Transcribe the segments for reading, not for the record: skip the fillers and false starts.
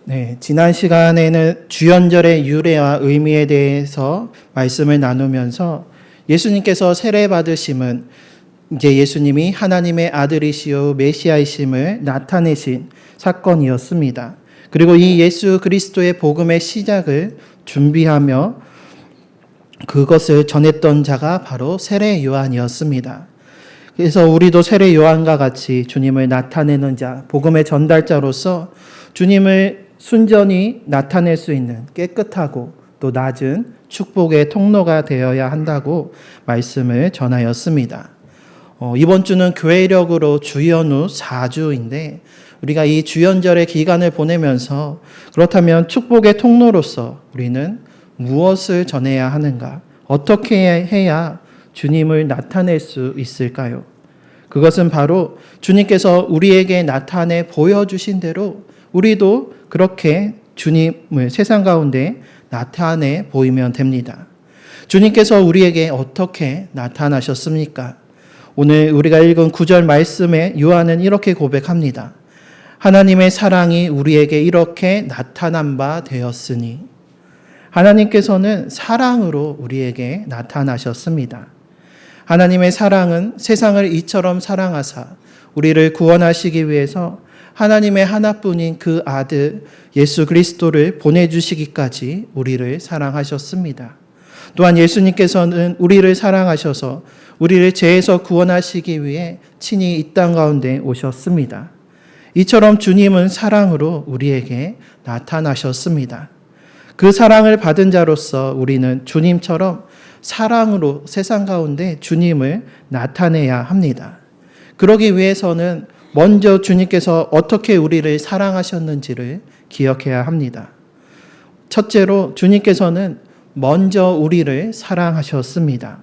네, 지난 시간에는 주연절의 유래와 의미에 대해서 말씀을 나누면서 예수님께서 세례 받으심은 이제 예수님이 하나님의 아들이시요 메시아이심을 나타내신 사건이었습니다. 그리고 이 예수 그리스도의 복음의 시작을 준비하며 그것을 전했던 자가 바로 세례 요한이었습니다. 그래서 우리도 세례 요한과 같이 주님을 나타내는 자, 복음의 전달자로서 주님을 순전히 나타낼 수 있는 깨끗하고 또 낮은 축복의 통로가 되어야 한다고 말씀을 전하였습니다. 이번 주는 교회력으로 주연 후 4주인데 우리가 이 주연절의 기간을 보내면서 그렇다면 축복의 통로로서 우리는 무엇을 전해야 하는가? 어떻게 해야 주님을 나타낼 수 있을까요? 그것은 바로 주님께서 우리에게 나타내 보여주신 대로 우리도 그렇게 주님을 세상 가운데 나타내 보이면 됩니다. 주님께서 우리에게 어떻게 나타나셨습니까? 오늘 우리가 읽은 9절 말씀에 요한은 이렇게 고백합니다. 하나님의 사랑이 우리에게 이렇게 나타난 바 되었으니 하나님께서는 사랑으로 우리에게 나타나셨습니다. 하나님의 사랑은 세상을 이처럼 사랑하사 우리를 구원하시기 위해서 하나님의 하나뿐인 그 아들 예수 그리스도를 보내주시기까지 우리를 사랑하셨습니다. 또한 예수님께서는 우리를 사랑하셔서 우리를 죄에서 구원하시기 위해 친히 이 땅 가운데 오셨습니다. 이처럼 주님은 사랑으로 우리에게 나타나셨습니다. 그 사랑을 받은 자로서 우리는 주님처럼 사랑으로 세상 가운데 주님을 나타내야 합니다. 그러기 위해서는 먼저 주님께서 어떻게 우리를 사랑하셨는지를 기억해야 합니다. 첫째로 주님께서는 먼저 우리를 사랑하셨습니다.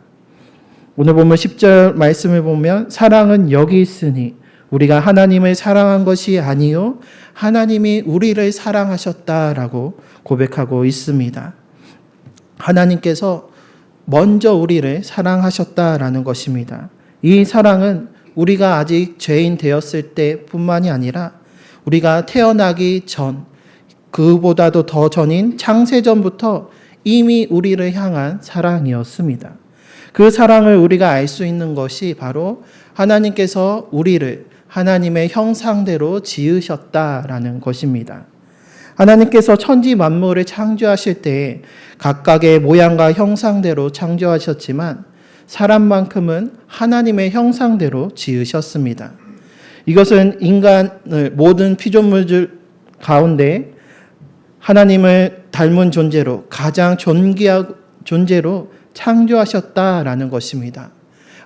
오늘 보면 10절 말씀을 보면 사랑은 여기 있으니 우리가 하나님을 사랑한 것이 아니요 하나님이 우리를 사랑하셨다라고 고백하고 있습니다. 하나님께서 먼저 우리를 사랑하셨다라는 것입니다. 이 사랑은 우리가 아직 죄인 되었을 때뿐만이 아니라 우리가 태어나기 전, 그보다도 더 전인 창세전부터 이미 우리를 향한 사랑이었습니다. 그 사랑을 우리가 알 수 있는 것이 바로 하나님께서 우리를 하나님의 형상대로 지으셨다라는 것입니다. 하나님께서 천지 만물을 창조하실 때 각각의 모양과 형상대로 창조하셨지만 사람만큼은 하나님의 형상대로 지으셨습니다. 이것은 인간을 모든 피조물들 가운데 하나님을 닮은 존재로 가장 존귀한 존재로 창조하셨다라는 것입니다.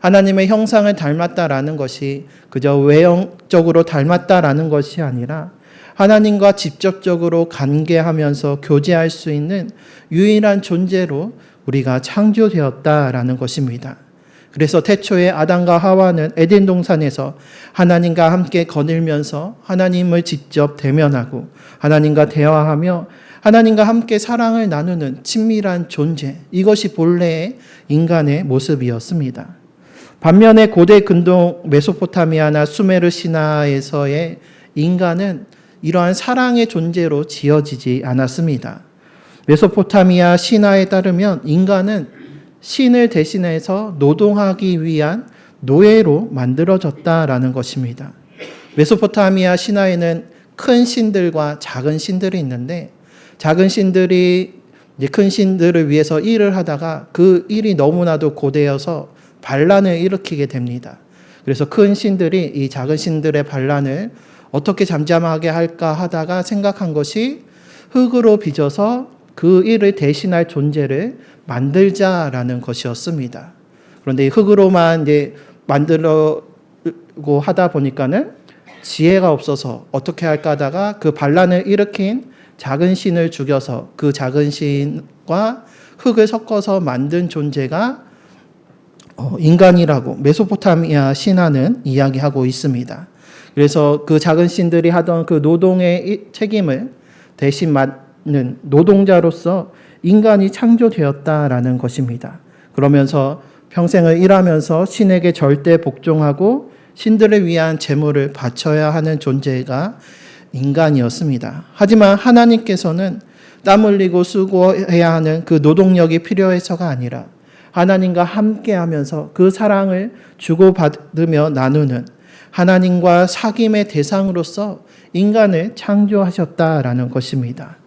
하나님의 형상을 닮았다라는 것이 그저 외형적으로 닮았다라는 것이 아니라 하나님과 직접적으로 관계하면서 교제할 수 있는 유일한 존재로 우리가 창조되었다라는 것입니다. 그래서 태초에 아담과 하와는 에덴 동산에서 하나님과 함께 거닐면서 하나님을 직접 대면하고 하나님과 대화하며 하나님과 함께 사랑을 나누는 친밀한 존재, 이것이 본래의 인간의 모습이었습니다. 반면에 고대 근동 메소포타미아나 수메르 신화에서의 인간은 이러한 사랑의 존재로 지어지지 않았습니다. 메소포타미아 신화에 따르면 인간은 신을 대신해서 노동하기 위한 노예로 만들어졌다라는 것입니다. 메소포타미아 신화에는 큰 신들과 작은 신들이 있는데 작은 신들이 큰 신들을 위해서 일을 하다가 그 일이 너무나도 고되어서 반란을 일으키게 됩니다. 그래서 큰 신들이 이 작은 신들의 반란을 어떻게 잠잠하게 할까 하다가 생각한 것이 흙으로 빚어서 그 일을 대신할 존재를 만들자라는 것이었습니다. 그런데 흙으로만 이제 만들려고 하다 보니까는 지혜가 없어서 어떻게 할까 하다가 그 반란을 일으킨 작은 신을 죽여서 그 작은 신과 흙을 섞어서 만든 존재가 인간이라고 메소포타미아 신화는 이야기하고 있습니다. 그래서 그 작은 신들이 하던 그 노동의 책임을 대신 맡는 노동자로서 인간이 창조되었다라는 것입니다. 그러면서 평생을 일하면서 신에게 절대 복종하고 신들을 위한 재물을 바쳐야 하는 존재가 인간이었습니다. 하지만 하나님께서는 땀 흘리고 수고해야 하는 그 노동력이 필요해서가 아니라 하나님과 함께하면서 그 사랑을 주고받으며 나누는 하나님과 사귐의 대상으로서 인간을 창조하셨다라는 것입니다.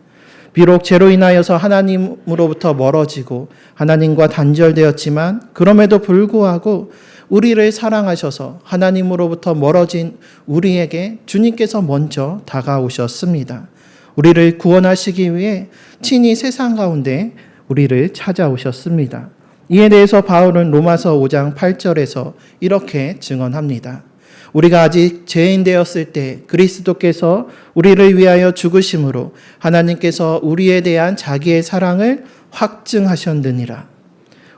비록 죄로 인하여서 하나님으로부터 멀어지고 하나님과 단절되었지만 그럼에도 불구하고 우리를 사랑하셔서 하나님으로부터 멀어진 우리에게 주님께서 먼저 다가오셨습니다. 우리를 구원하시기 위해 친히 세상 가운데 우리를 찾아오셨습니다. 이에 대해서 바울은 로마서 5장 8절에서 이렇게 증언합니다. 우리가 아직 죄인 되었을 때 그리스도께서 우리를 위하여 죽으심으로 하나님께서 우리에 대한 자기의 사랑을 확증하셨느니라.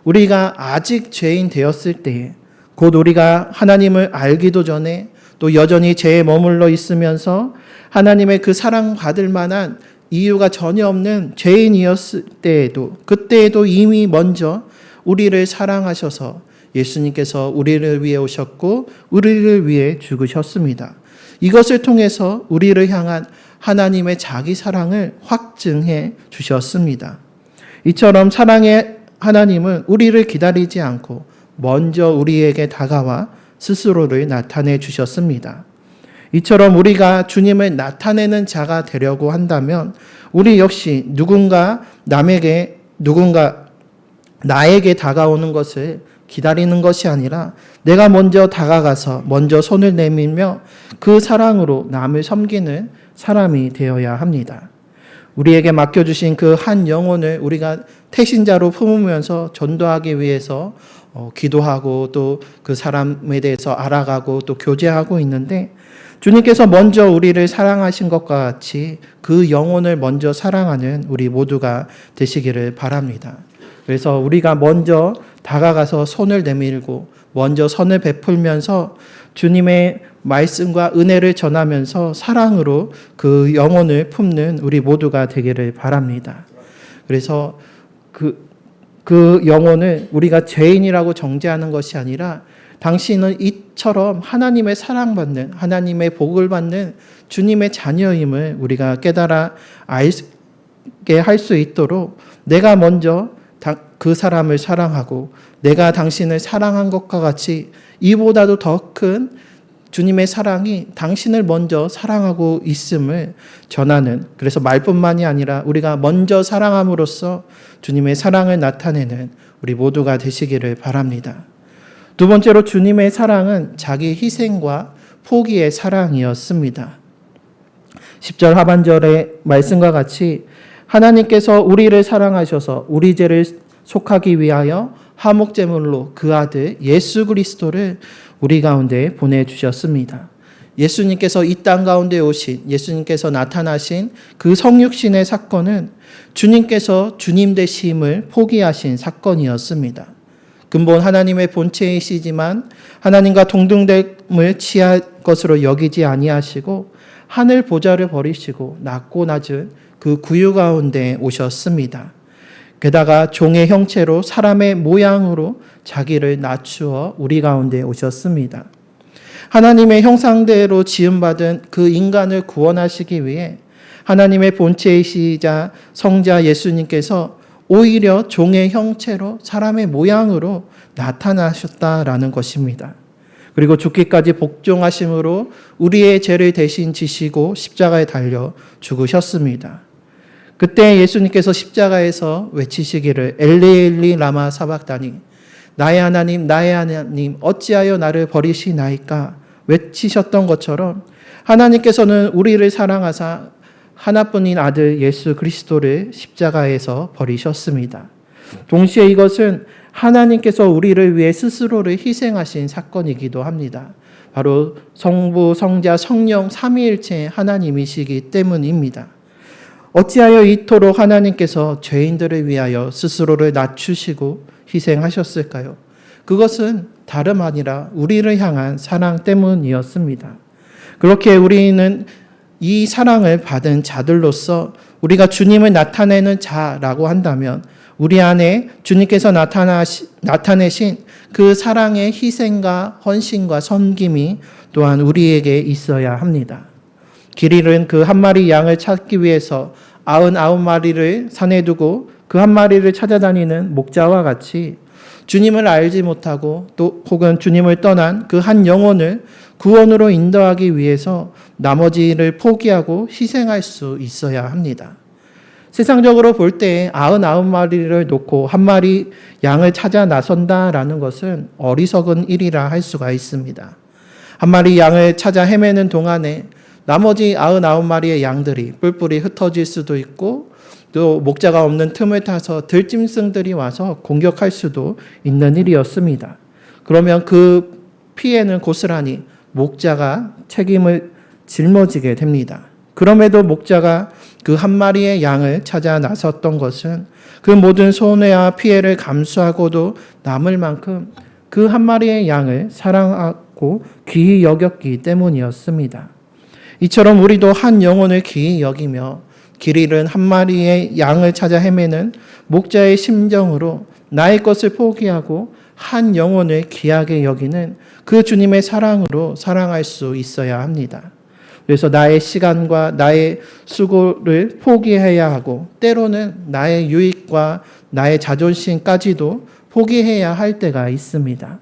우리가 아직 죄인 되었을 때에 곧 우리가 하나님을 알기도 전에 또 여전히 죄에 머물러 있으면서 하나님의 그 사랑 받을 만한 이유가 전혀 없는 죄인이었을 때에도 그때에도 이미 먼저 우리를 사랑하셔서 예수님께서 우리를 위해 오셨고 우리를 위해 죽으셨습니다. 이것을 통해서 우리를 향한 하나님의 자기 사랑을 확증해 주셨습니다. 이처럼 사랑의 하나님은 우리를 기다리지 않고 먼저 우리에게 다가와 스스로를 나타내 주셨습니다. 이처럼 우리가 주님을 나타내는 자가 되려고 한다면 우리 역시 누군가 나에게 다가오는 것을 기다리는 것이 아니라 내가 먼저 다가가서 먼저 손을 내밀며 그 사랑으로 남을 섬기는 사람이 되어야 합니다. 우리에게 맡겨주신 그 한 영혼을 우리가 태신자로 품으면서 전도하기 위해서 기도하고 또 그 사람에 대해서 알아가고 또 교제하고 있는데 주님께서 먼저 우리를 사랑하신 것과 같이 그 영혼을 먼저 사랑하는 우리 모두가 되시기를 바랍니다. 그래서 우리가 먼저 다가가서 손을 내밀고 먼저 선을 베풀면서 주님의 말씀과 은혜를 전하면서 사랑으로 그 영혼을 품는 우리 모두가 되기를 바랍니다. 그래서 그 영혼을 우리가 죄인이라고 정죄하는 것이 아니라 당신은 이처럼 하나님의 사랑받는 하나님의 복을 받는 주님의 자녀임을 우리가 깨달아 알게 할 수 있도록 내가 먼저 그 사람을 사랑하고 내가 당신을 사랑한 것과 같이 이보다도 더 큰 주님의 사랑이 당신을 먼저 사랑하고 있음을 전하는, 그래서 말뿐만이 아니라 우리가 먼저 사랑함으로써 주님의 사랑을 나타내는 우리 모두가 되시기를 바랍니다. 두 번째로 주님의 사랑은 자기 희생과 포기의 사랑이었습니다. 10절 하반절의 말씀과 같이 하나님께서 우리를 사랑하셔서 우리 죄를 속하기 위하여 화목제물로 그 아들 예수 그리스도를 우리 가운데 보내주셨습니다. 예수님께서 이 땅 가운데 오신, 예수님께서 나타나신 그 성육신의 사건은 주님께서 주님 되심을 포기하신 사건이었습니다. 근본 하나님의 본체이시지만 하나님과 동등됨을 취할 것으로 여기지 아니하시고 하늘 보좌를 버리시고 낮고 낮은 그 구유 가운데 오셨습니다. 게다가 종의 형체로 사람의 모양으로 자기를 낮추어 우리 가운데 오셨습니다. 하나님의 형상대로 지음받은 그 인간을 구원하시기 위해 하나님의 본체이시자 성자 예수님께서 오히려 종의 형체로 사람의 모양으로 나타나셨다라는 것입니다. 그리고 죽기까지 복종하심으로 우리의 죄를 대신 지시고 십자가에 달려 죽으셨습니다. 그때 예수님께서 십자가에서 외치시기를 엘리 엘리 라마 사박다니 나의 하나님 어찌하여 나를 버리시나이까 외치셨던 것처럼 하나님께서는 우리를 사랑하사 하나뿐인 아들 예수 그리스도를 십자가에서 버리셨습니다. 동시에 이것은 하나님께서 우리를 위해 스스로를 희생하신 사건이기도 합니다. 바로 성부, 성자, 성령 삼위일체의 하나님이시기 때문입니다. 어찌하여 이토록 하나님께서 죄인들을 위하여 스스로를 낮추시고 희생하셨을까요? 그것은 다름 아니라 우리를 향한 사랑 때문이었습니다. 그렇게 우리는 이 사랑을 받은 자들로서 우리가 주님을 나타내는 자라고 한다면 우리 안에 주님께서 나타내신 그 사랑의 희생과 헌신과 섬김이 또한 우리에게 있어야 합니다. 길 잃은 그 한 마리 양을 찾기 위해서 99마리를 산에 두고 그 한 마리를 찾아다니는 목자와 같이 주님을 알지 못하고 또 혹은 주님을 떠난 그 한 영혼을 구원으로 인도하기 위해서 나머지를 포기하고 희생할 수 있어야 합니다. 세상적으로 볼 때 99마리를 놓고 한 마리 양을 찾아 나선다라는 것은 어리석은 일이라 할 수가 있습니다. 한 마리 양을 찾아 헤매는 동안에 나머지 99마리의 양들이 뿔뿔이 흩어질 수도 있고 또 목자가 없는 틈을 타서 들짐승들이 와서 공격할 수도 있는 일이었습니다. 그러면 그 피해는 고스란히 목자가 책임을 짊어지게 됩니다. 그럼에도 목자가 그 한 마리의 양을 찾아 나섰던 것은 그 모든 손해와 피해를 감수하고도 남을 만큼 그 한 마리의 양을 사랑하고 귀히 여겼기 때문이었습니다. 이처럼 우리도 한 영혼을 귀히 여기며 길 잃은 한 마리의 양을 찾아 헤매는 목자의 심정으로 나의 것을 포기하고 한 영혼을 귀하게 여기는 그 주님의 사랑으로 사랑할 수 있어야 합니다. 그래서 나의 시간과 나의 수고를 포기해야 하고 때로는 나의 유익과 나의 자존심까지도 포기해야 할 때가 있습니다.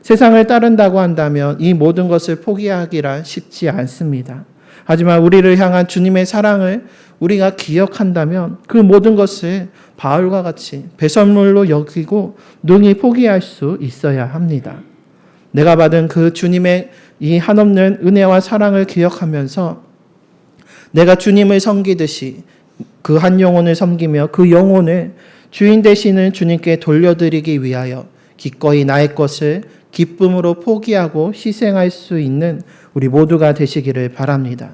세상을 따른다고 한다면 이 모든 것을 포기하기란 쉽지 않습니다. 하지만 우리를 향한 주님의 사랑을 우리가 기억한다면 그 모든 것을 바울과 같이 배설물로 여기고 능히 포기할 수 있어야 합니다. 내가 받은 그 주님의 이 한없는 은혜와 사랑을 기억하면서 내가 주님을 섬기듯이 그 한 영혼을 섬기며 그 영혼을 주인 되시는 주님께 돌려드리기 위하여 기꺼이 나의 것을 기쁨으로 포기하고 희생할 수 있는 우리 모두가 되시기를 바랍니다.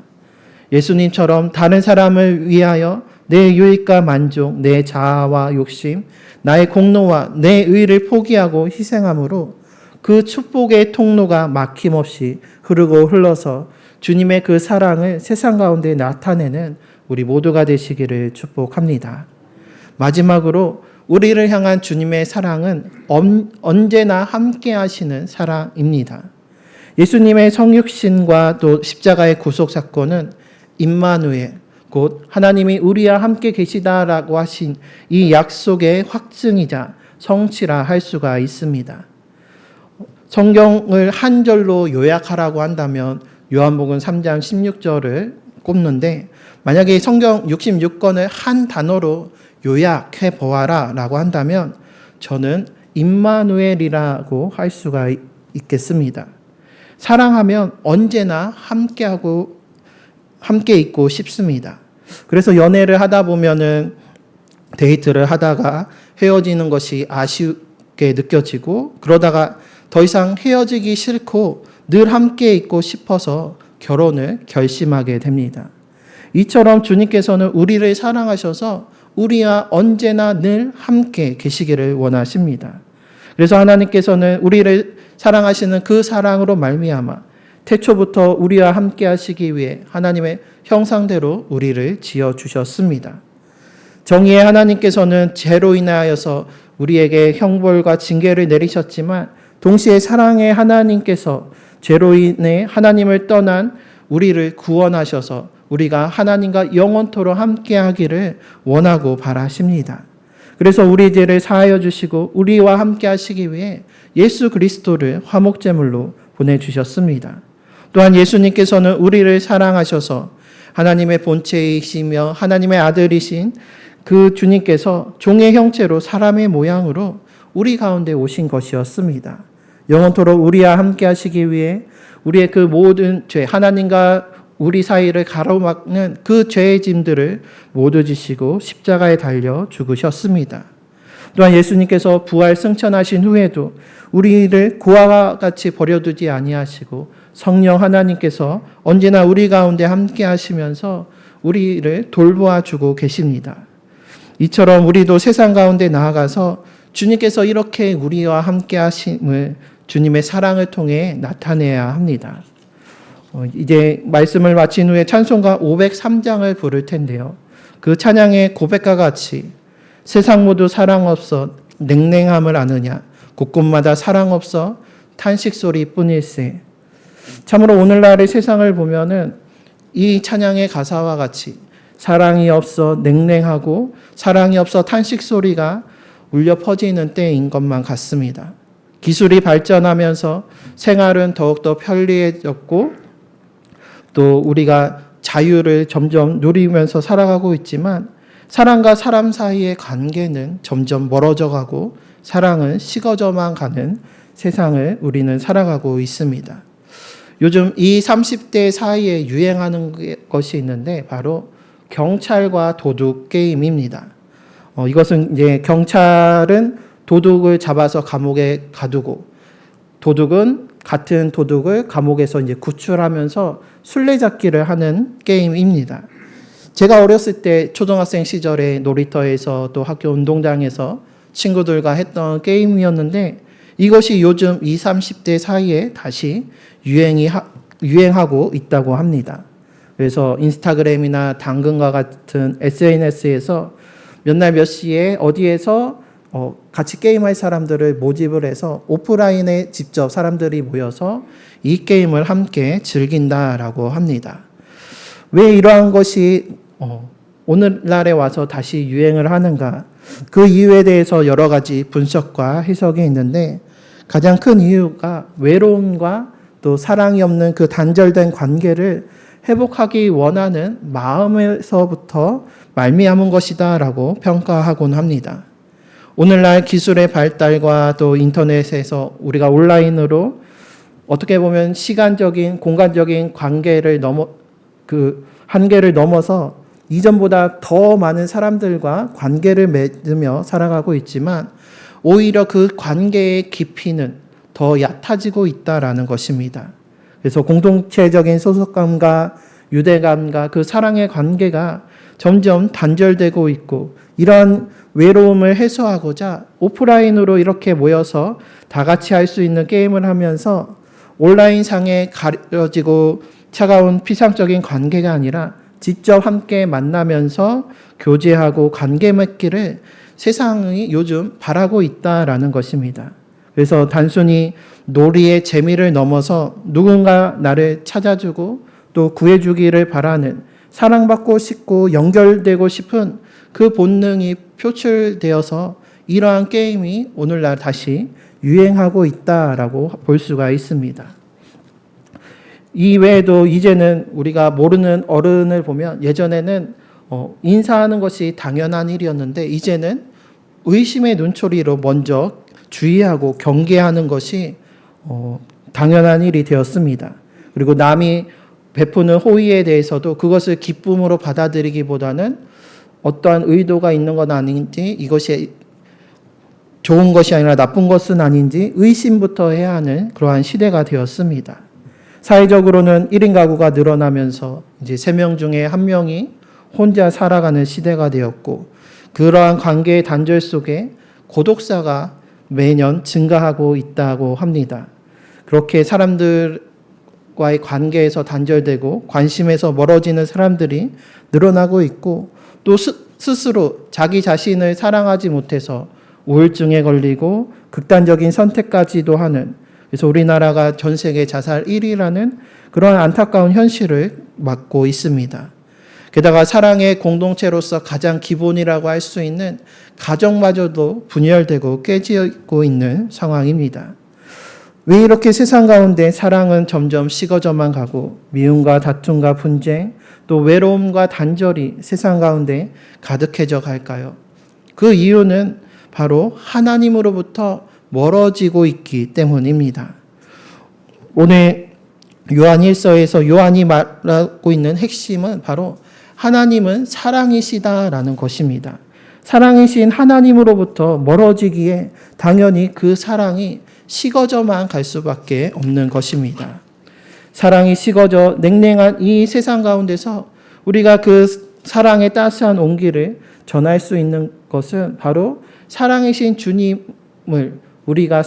예수님처럼 다른 사람을 위하여 내 유익과 만족, 내 자아와 욕심, 나의 공로와 내 의를 포기하고 희생함으로 그 축복의 통로가 막힘없이 흐르고 흘러서 주님의 그 사랑을 세상 가운데 나타내는 우리 모두가 되시기를 축복합니다. 마지막으로 우리를 향한 주님의 사랑은 언제나 함께 하시는 사랑입니다. 예수님의 성육신과 또 십자가의 구속 사건은 임마누엘, 곧 하나님이 우리와 함께 계시다라고 하신 이 약속의 확증이자 성취라 할 수가 있습니다. 성경을 한 절로 요약하라고 한다면 요한복음 3장 16절을 꼽는데 만약에 성경 66권을 한 단어로 요약해 보아라 라고 한다면 저는 임마누엘이라고 할 수가 있겠습니다. 사랑하면 언제나 함께 있고 싶습니다. 그래서 연애를 하다 보면은 데이트를 하다가 헤어지는 것이 아쉽게 느껴지고 그러다가 더 이상 헤어지기 싫고 늘 함께 있고 싶어서 결혼을 결심하게 됩니다. 이처럼 주님께서는 우리를 사랑하셔서 우리와 언제나 늘 함께 계시기를 원하십니다. 그래서 하나님께서는 우리를 사랑하시는 그 사랑으로 말미암아 태초부터 우리와 함께 하시기 위해 하나님의 형상대로 우리를 지어주셨습니다. 정의의 하나님께서는 죄로 인하여서 우리에게 형벌과 징계를 내리셨지만 동시에 사랑의 하나님께서 죄로 인해 하나님을 떠난 우리를 구원하셔서 우리가 하나님과 영원토록 함께 하기를 원하고 바라십니다. 그래서 우리 죄를 사하여 주시고 우리와 함께 하시기 위해 예수 그리스도를 화목제물로 보내주셨습니다. 또한 예수님께서는 우리를 사랑하셔서 하나님의 본체이시며 하나님의 아들이신 그 주님께서 종의 형체로 사람의 모양으로 우리 가운데 오신 것이었습니다. 영원토록 우리와 함께 하시기 위해 우리의 그 모든 죄, 하나님과 우리 사이를 가로막는 그 죄의 짐들을 모두 지시고 십자가에 달려 죽으셨습니다. 또한 예수님께서 부활 승천하신 후에도 우리를 고아와 같이 버려두지 아니하시고 성령 하나님께서 언제나 우리 가운데 함께 하시면서 우리를 돌보아 주고 계십니다. 이처럼 우리도 세상 가운데 나아가서 주님께서 이렇게 우리와 함께 하심을 주님의 사랑을 통해 나타내야 합니다. 이제 말씀을 마친 후에 찬송가 503장을 부를 텐데요. 그 찬양의 고백과 같이 세상 모두 사랑 없어 냉랭함을 아느냐 곳곳마다 사랑 없어 탄식 소리뿐일세. 참으로 오늘날의 세상을 보면은 이 찬양의 가사와 같이 사랑이 없어 냉랭하고 사랑이 없어 탄식 소리가 울려 퍼지는 때인 것만 같습니다. 기술이 발전하면서 생활은 더욱더 편리해졌고 또 우리가 자유를 점점 누리면서 살아가고 있지만 사람과 사람 사이의 관계는 점점 멀어져 가고 사랑은 식어져만 가는 세상을 우리는 살아가고 있습니다. 요즘 이 30대 사이에 유행하는 것이 있는데 바로 경찰과 도둑 게임입니다. 이것은 이제 경찰은 도둑을 잡아서 감옥에 가두고 도둑은 같은 도둑을 감옥에서 이제 구출하면서 술래잡기를 하는 게임입니다. 제가 어렸을 때 초등학생 시절에 놀이터에서 또 학교 운동장에서 친구들과 했던 게임이었는데 이것이 요즘 20, 30대 사이에 다시 유행하고 있다고 합니다. 그래서 인스타그램이나 당근과 같은 SNS에서 몇 날 몇 시에 어디에서 같이 게임할 사람들을 모집을 해서 오프라인에 직접 사람들이 모여서 이 게임을 함께 즐긴다라고 합니다. 왜 이러한 것이 오늘날에 와서 다시 유행을 하는가? 그 이유에 대해서 여러 가지 분석과 해석이 있는데 가장 큰 이유가 외로움과 또 사랑이 없는 그 단절된 관계를 회복하기 원하는 마음에서부터 말미암은 것이다라고 평가하곤 합니다. 오늘날 기술의 발달과 또 인터넷에서 우리가 온라인으로 어떻게 보면 시간적인 공간적인 관계를 한계를 넘어서 이전보다 더 많은 사람들과 관계를 맺으며 살아가고 있지만 오히려 그 관계의 깊이는 더 얕아지고 있다라는 것입니다. 그래서 공동체적인 소속감과 유대감과 그 사랑의 관계가 점점 단절되고 있고 이러한 외로움을 해소하고자 오프라인으로 이렇게 모여서 다 같이 할 수 있는 게임을 하면서 온라인상에 가려지고 차가운 피상적인 관계가 아니라 직접 함께 만나면서 교제하고 관계 맺기를 세상이 요즘 바라고 있다라는 것입니다. 그래서 단순히 놀이의 재미를 넘어서 누군가 나를 찾아주고 또 구해주기를 바라는 사랑받고 싶고 연결되고 싶은 그 본능이 표출되어서 이러한 게임이 오늘날 다시 유행하고 있다라고 볼 수가 있습니다. 이 외에도 이제는 우리가 모르는 어른을 보면 예전에는 인사하는 것이 당연한 일이었는데 이제는 의심의 눈초리로 먼저 주의하고 경계하는 것이 당연한 일이 되었습니다. 그리고 남이 베푸는 호의에 대해서도 그것을 기쁨으로 받아들이기보다는 어떠한 의도가 있는 건 아닌지 이것이 좋은 것이 아니라 나쁜 것은 아닌지 의심부터 해야 하는 그러한 시대가 되었습니다. 사회적으로는 1인 가구가 늘어나면서 이제 3명 중에 1명이 혼자 살아가는 시대가 되었고 그러한 관계의 단절 속에 고독사가 매년 증가하고 있다고 합니다. 그렇게 사람들과의 관계에서 단절되고 관심에서 멀어지는 사람들이 늘어나고 있고 또 스스로 자기 자신을 사랑하지 못해서 우울증에 걸리고 극단적인 선택까지도 하는 그래서 우리나라가 전 세계 자살 1위라는 그런 안타까운 현실을 맞고 있습니다. 게다가 사랑의 공동체로서 가장 기본이라고 할 수 있는 가정마저도 분열되고 깨지고 있는 상황입니다. 왜 이렇게 세상 가운데 사랑은 점점 식어져만 가고 미움과 다툼과 분쟁 또 외로움과 단절이 세상 가운데 가득해져 갈까요? 그 이유는 바로 하나님으로부터 멀어지고 있기 때문입니다. 오늘 요한 1서에서 요한이 말하고 있는 핵심은 바로 하나님은 사랑이시다라는 것입니다. 사랑이신 하나님으로부터 멀어지기에 당연히 그 사랑이 식어져만 갈 수밖에 없는 것입니다. 사랑이 식어져 냉랭한 이 세상 가운데서 우리가 그 사랑의 따스한 온기를 전할 수 있는 것은 바로 사랑이신 주님을 우리가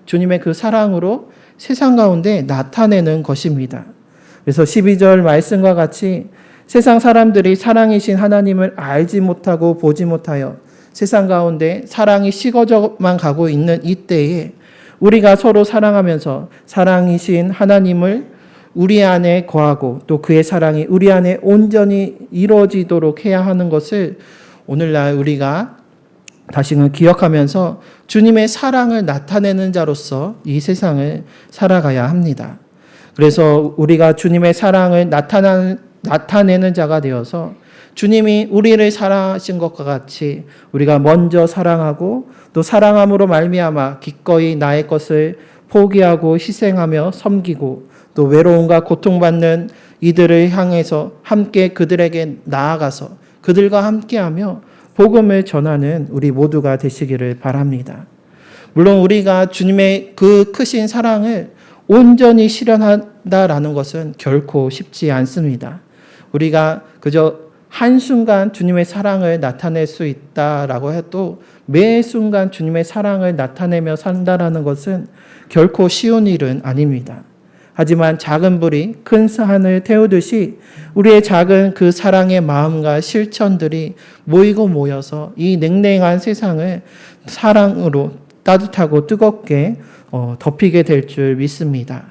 주님의 그 사랑으로 세상 가운데 나타내는 것입니다. 그래서 12절 말씀과 같이 세상 사람들이 사랑이신 하나님을 알지 못하고 보지 못하여 세상 가운데 사랑이 식어져만 가고 있는 이때에 우리가 서로 사랑하면서 사랑이신 하나님을 우리 안에 거하고 또 그의 사랑이 우리 안에 온전히 이루어지도록 해야 하는 것을 오늘날 우리가 다시금 기억하면서 주님의 사랑을 나타내는 자로서 이 세상을 살아가야 합니다. 그래서 우리가 주님의 사랑을 나타내는 자가 되어서 주님이 우리를 사랑하신 것과 같이 우리가 먼저 사랑하고 또 사랑함으로 말미암아 기꺼이 나의 것을 포기하고 희생하며 섬기고 또 외로움과 고통받는 이들을 향해서 함께 그들에게 나아가서 그들과 함께하며 복음을 전하는 우리 모두가 되시기를 바랍니다. 물론 우리가 주님의 그 크신 사랑을 온전히 실현한다라는 것은 결코 쉽지 않습니다. 우리가 그저 한순간 주님의 사랑을 나타낼 수 있다라고 해도 매 순간 주님의 사랑을 나타내며 산다라는 것은 결코 쉬운 일은 아닙니다. 하지만 작은 불이 큰 산을 태우듯이 우리의 작은 그 사랑의 마음과 실천들이 모이고 모여서 이 냉랭한 세상을 사랑으로 따뜻하고 뜨겁게 덮이게 될 줄 믿습니다.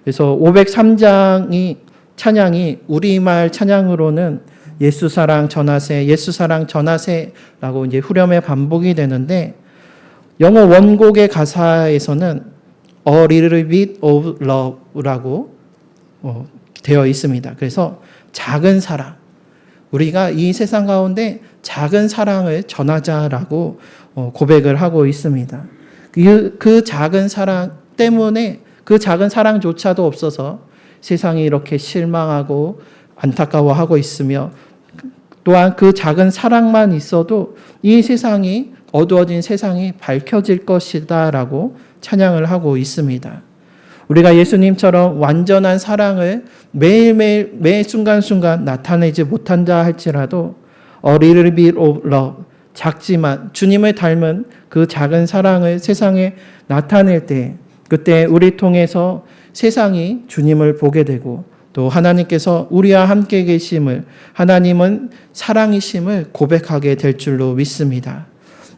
그래서 503장이 찬양이 우리말 찬양으로는 예수 사랑 전하세, 예수 사랑 전하세라고 이제 후렴에 반복이 되는데 영어 원곡의 가사에서는 A little bit of love라고 되어 있습니다. 그래서 작은 사랑, 우리가 이 세상 가운데 작은 사랑을 전하자라고 고백을 하고 있습니다. 그 작은 사랑 때문에 그 작은 사랑조차도 없어서 세상이 이렇게 실망하고 안타까워하고 있으며 또한 그 작은 사랑만 있어도 이 세상이 어두워진 세상이 밝혀질 것이다라고 찬양을 하고 있습니다. 우리가 예수님처럼 완전한 사랑을 매일매일 매 순간순간 나타내지 못한다 할지라도 A little bit of love, 작지만 주님을 닮은 그 작은 사랑을 세상에 나타낼 때 그때 우리 통해서 세상이 주님을 보게 되고 또 하나님께서 우리와 함께 계심을 하나님은 사랑이심을 고백하게 될 줄로 믿습니다.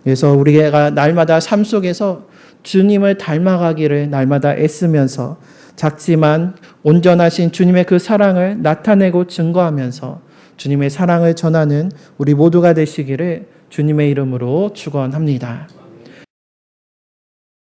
그래서 우리가 날마다 삶 속에서 주님을 닮아가기를 날마다 애쓰면서 작지만 온전하신 주님의 그 사랑을 나타내고 증거하면서 주님의 사랑을 전하는 우리 모두가 되시기를 주님의 이름으로 축원합니다.